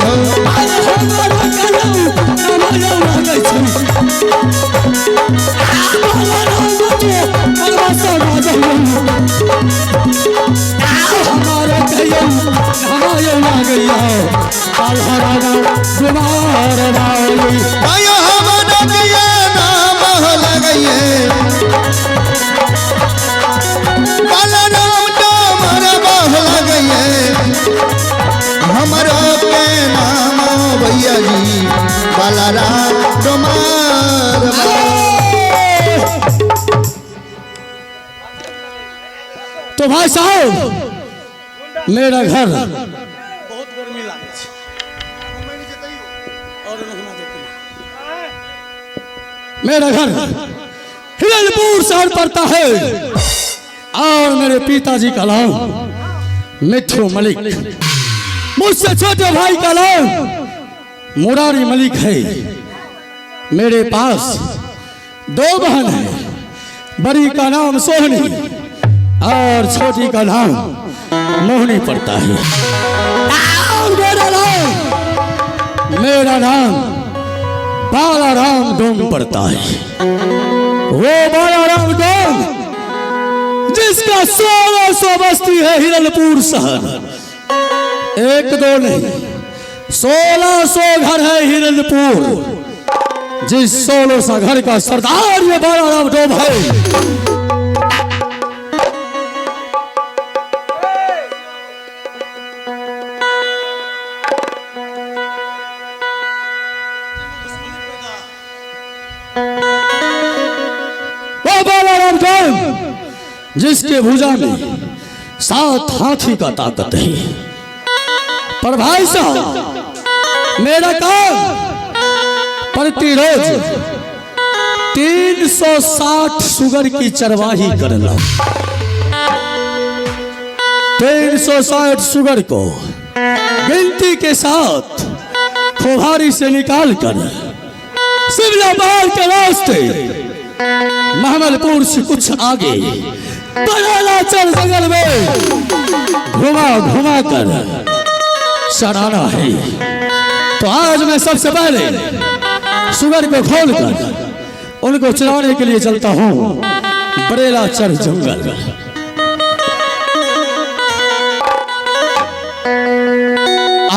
हो तो भाई साहब मेरा घर बहुत गर्मी लागे मेरा घर हिरनपुर शहर पड़ता है और मेरे पिताजी का नाम मिट्ठू मलिक, मुझसे छोटे भाई का नाम मुरारी मलिक है। मेरे पास दो बहन है, बड़ी का नाम सोहनी और छोटी का नाम मोहनी पड़ता है। मेरा नाम बालाराम डोम पड़ता है। वो बालाराम डोम जिसका 1600 बस्ती है हिरनपुर शहर, एक दो नहीं 1600 घर है हिरनपुर, जिस 1600 घर का सरदार ये बालाराम डोम है। जिसके भुजा में 7 हाथी का ताकत है। पर भाई साहब मेरा काम प्रतिरोज 360 सुगर की चरवाही करना। 360 सुगर को गिनती के साथ खोभारी से निकालकर शिमला बाल के रास्ते महमलपुर से कुछ आगे बलाचल जंगल में घुमा घुमा कर चढ़ाना है। तो आज मैं सबसे पहले सुगर को खोलकर उनको चराने के लिए चलता हूँ बरेलाचर जंगल।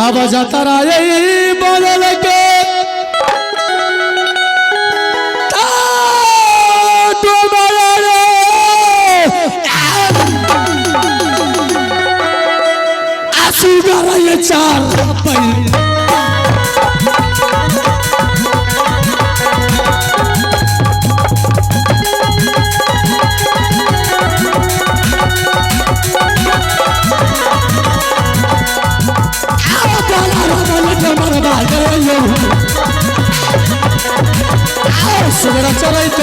आवा जाता राये बदल के चार सुबह चले सुबह चले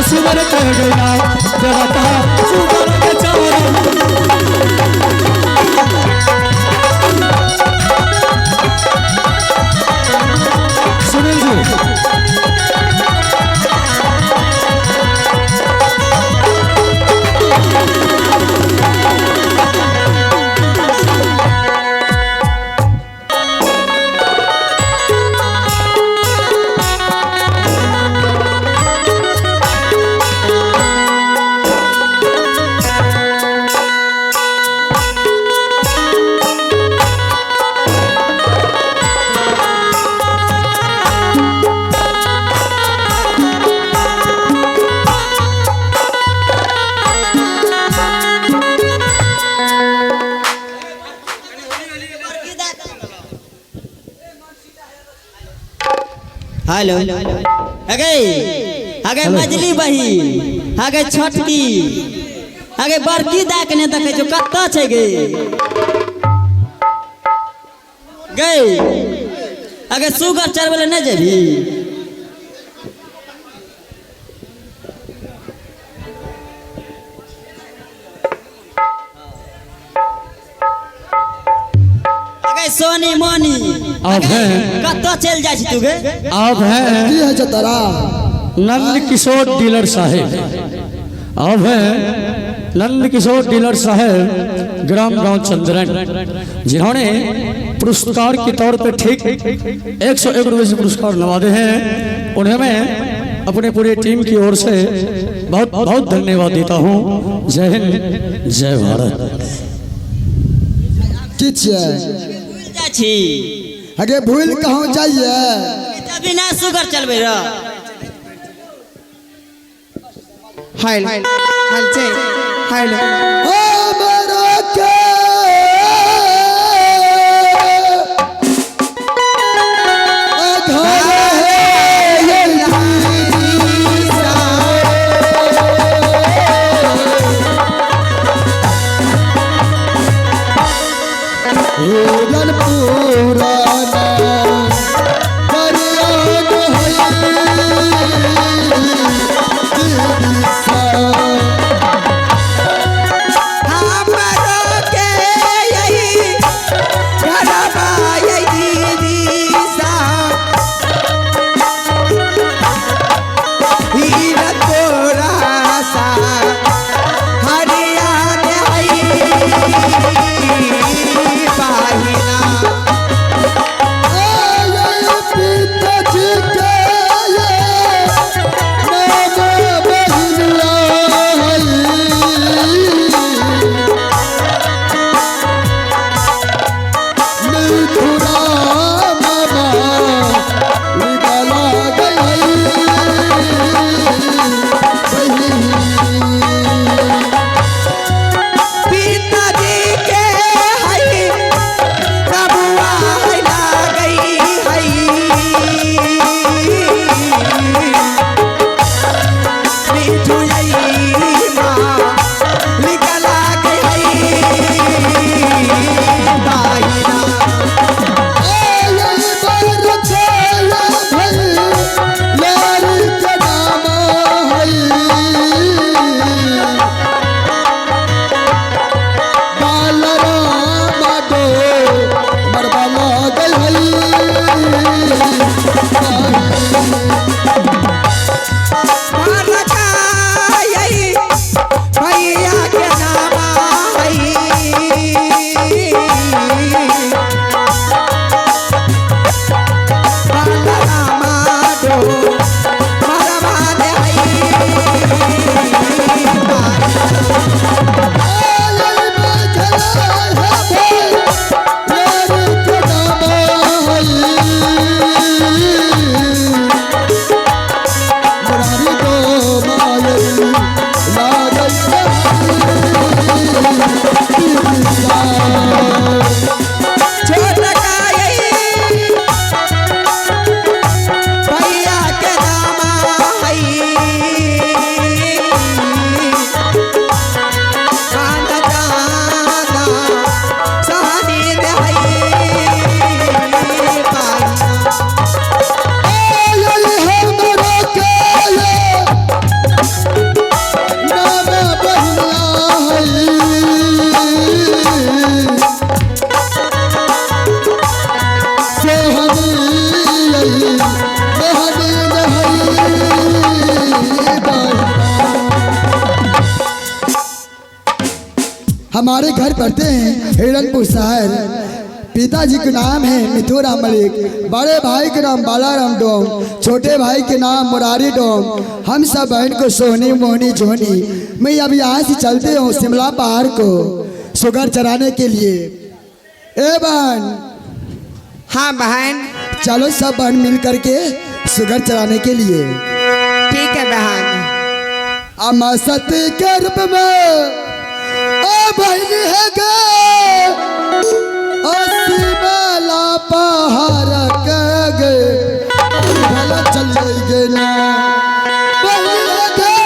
सुगर कर गया देवता सुगर के चारों सुनील जी हेलो अगे अगे मजली बही आगे छोटकी आगे बड़की दा के ने देखे जो कत्ता छे गे गई आगे सुगर चढ़बे नहीं जेबी आगे सोनी मोनी अब है कत्ता चल जाय छी तू गे अब है की है जो तारा नंद किशोर डीलर साहेब अब है नंद किशोर डीलर साहेब ग्राम गांव चंद्रन जिन्होंने पुरस्कार के तौर पे ठीक 101 रुपये से पुरस्कार नवाजे हैं उन्हें मैं अपने पूरे टीम की ओर से बहुत बहुत धन्यवाद देता हूँ। जय हिंद जय भारत। किछ है जा छी आगे भूल कहूँ जाइए तभी ना सुगर चलबे र हाइल हाइल से हाइल हमरा के हमारे घर पढ़ते हैं हिरणपुर शहर। पिताजी के नाम है मिथुराम मलिक, बड़े भाई के नाम बालाराम डोम, छोटे भाई के नाम मुरारी डोम, हम सब बहन को सोनी मोहनी जोनी। मैं अब यहाँ से चलते हूँ शिमला पहाड़ को शुगर चराने के लिए। ए बहन, हाँ बहन, चलो सब बहन मिल करके शुगर चराने के लिए। ठीक है बहन। अमा सती के रूप में ओ बहन है गे, ओ शिमला पहाड़ के गे, भला चल गे ना बहन है गे,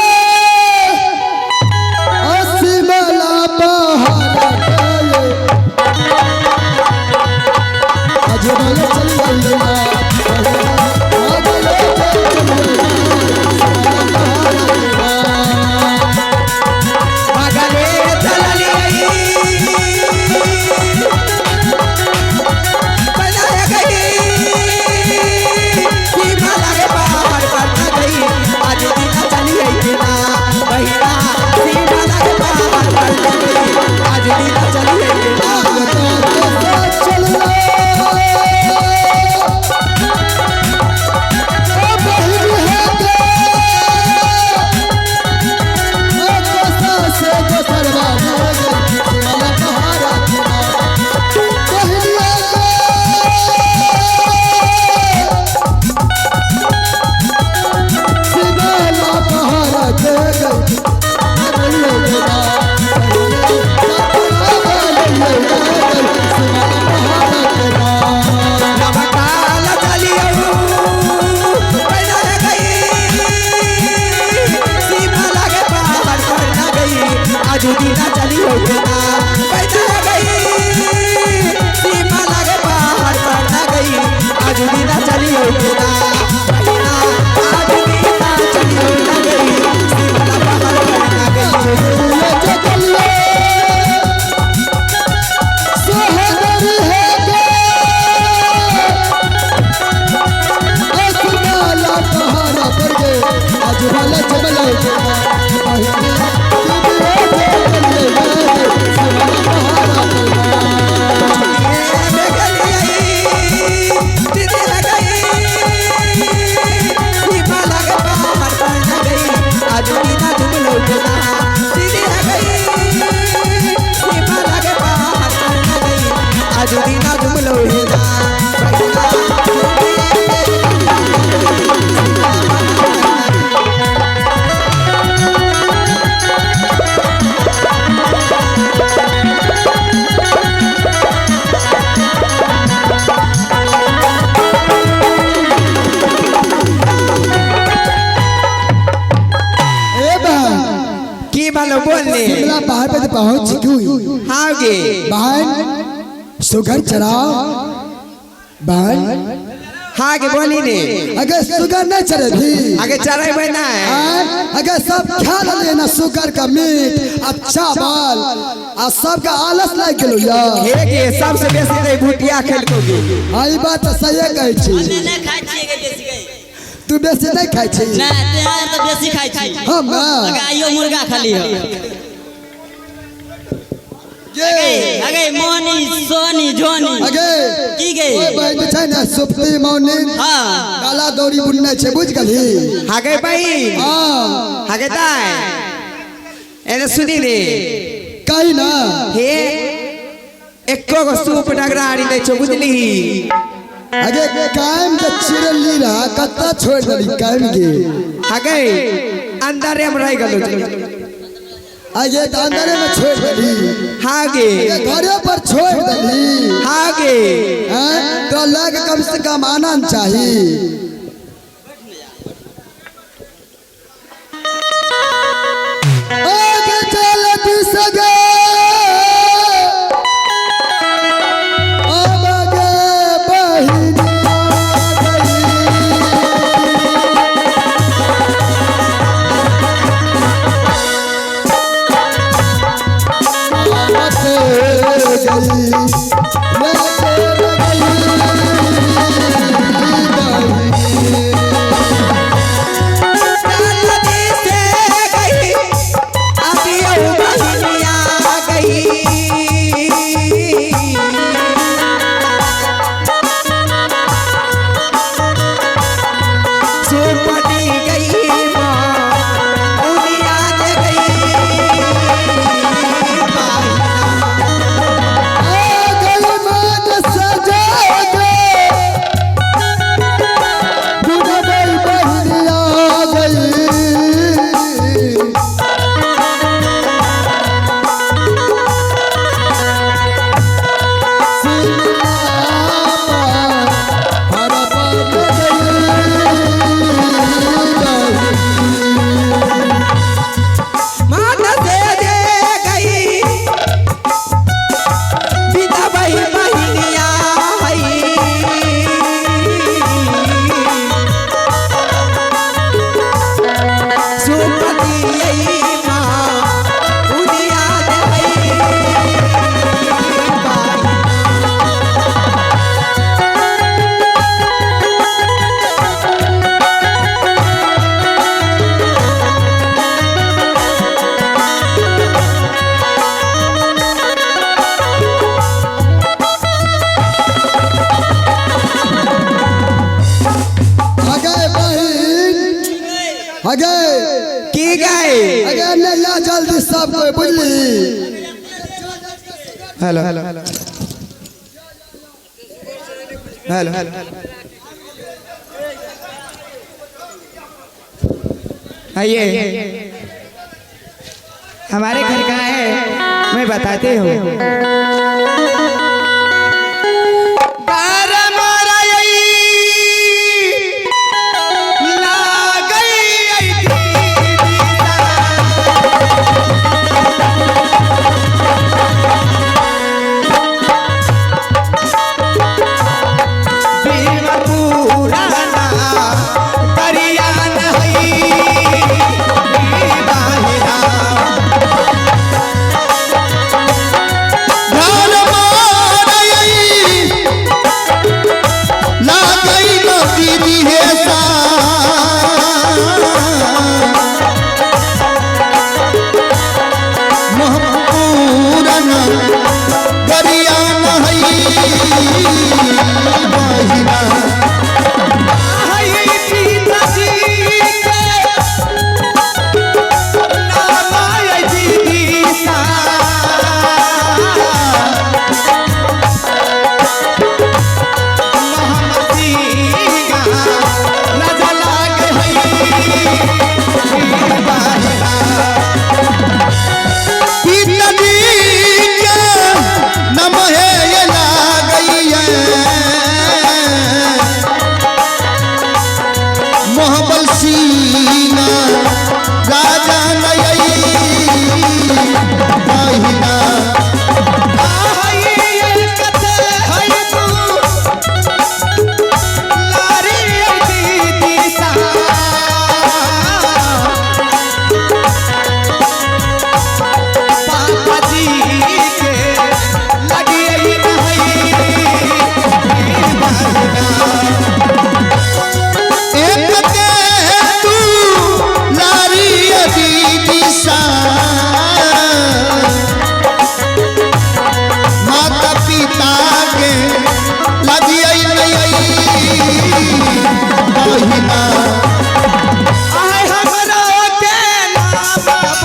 की भालो बोलने शिमला पहाड़ पे तो पहुंच चुकी हुई। हाँ गे बहन सुगर चढ़ाओ बहन। हाँ गे बोली ने अगर सुगर न चढ़े भी आगे चढ़े बना है अगर सब ख्याल लेना सुगर का मीट अच्छा बाल और सबका आलस लग गलो यार। हे गे सबसे बेसी नहीं भुटिया खेल को गे आई बात तो सही कहै छी। नहीं खाई छिए के बेसी गई तू बेसी नहीं खाई छी। नहीं ते यार तो बेसी खाई छी हम आइयो मुर्गा खाली हो अगे मोनी सोनी जोनी अगे की गे ओए बहन छै ना सुप्ती मौनी हां काला दौरी बुनने छै बुझ गली। आगे भाई हां आगे ताय एने सुनी रे कही ना हे एको गो सूप डगराड़ी दे छो बुझली अगे कायम के चिरली रहा कत्ता छोड़ दली कायम के आगे अंदर में रह गलो आगे तो अंदर में छोड़ दली हाँ गे घरे पर छोड़ दली हाँ गे तो लग कम से कम आनंद चाहिए। आगे चलती सगे अब आगे बहिनी अगे की गए अगे नैया जल्दी सब कोई बुझली। हेलो हेलो हेलो हेलो आइए हमारे घर का है मैं बताती हूँ। घर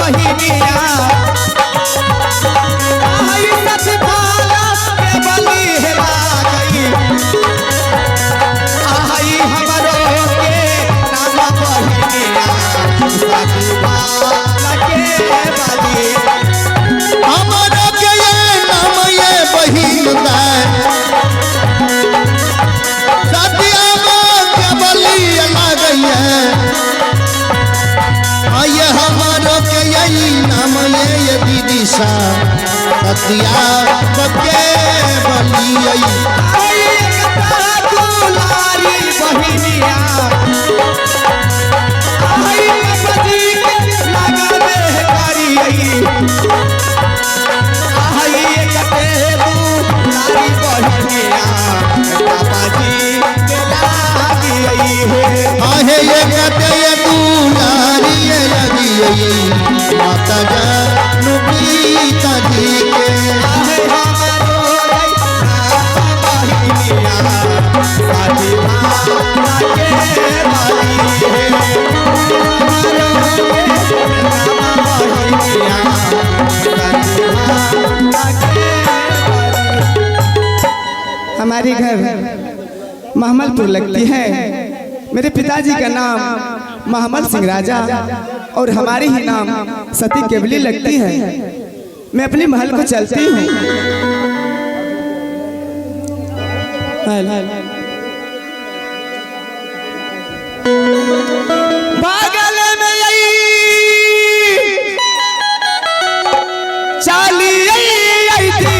बहिनिया आई सतपाला के बलि हेला गई आई हमरो के नाम बहिनिया सतपाला के बलि हमारा के ये नाम ये बहिन दाय सतिया के बलि लग गई ये हमारा के यही नाम ये दीदी सा सतिया के बलि आई एकता दुलारी बहिनिया आई बजी के लगावे करी आई एकते दुलारी बहिनिया बाबाजी के लागी है आहे ये कते ये दुलारी ये लगी माता जानू पीता जी के आहे हमारो बहिनिया साथी माता के वाली है हमारो बहिनिया साथी माता के वाली। हमारी घर महमलपुर लगती है। मेरे पिताजी का नाम महमल सिंह राजा और हमारी ही नाम सती केवली लगती है। मैं अपने महल को चलती हूँ। बगल में आई चाली आई थी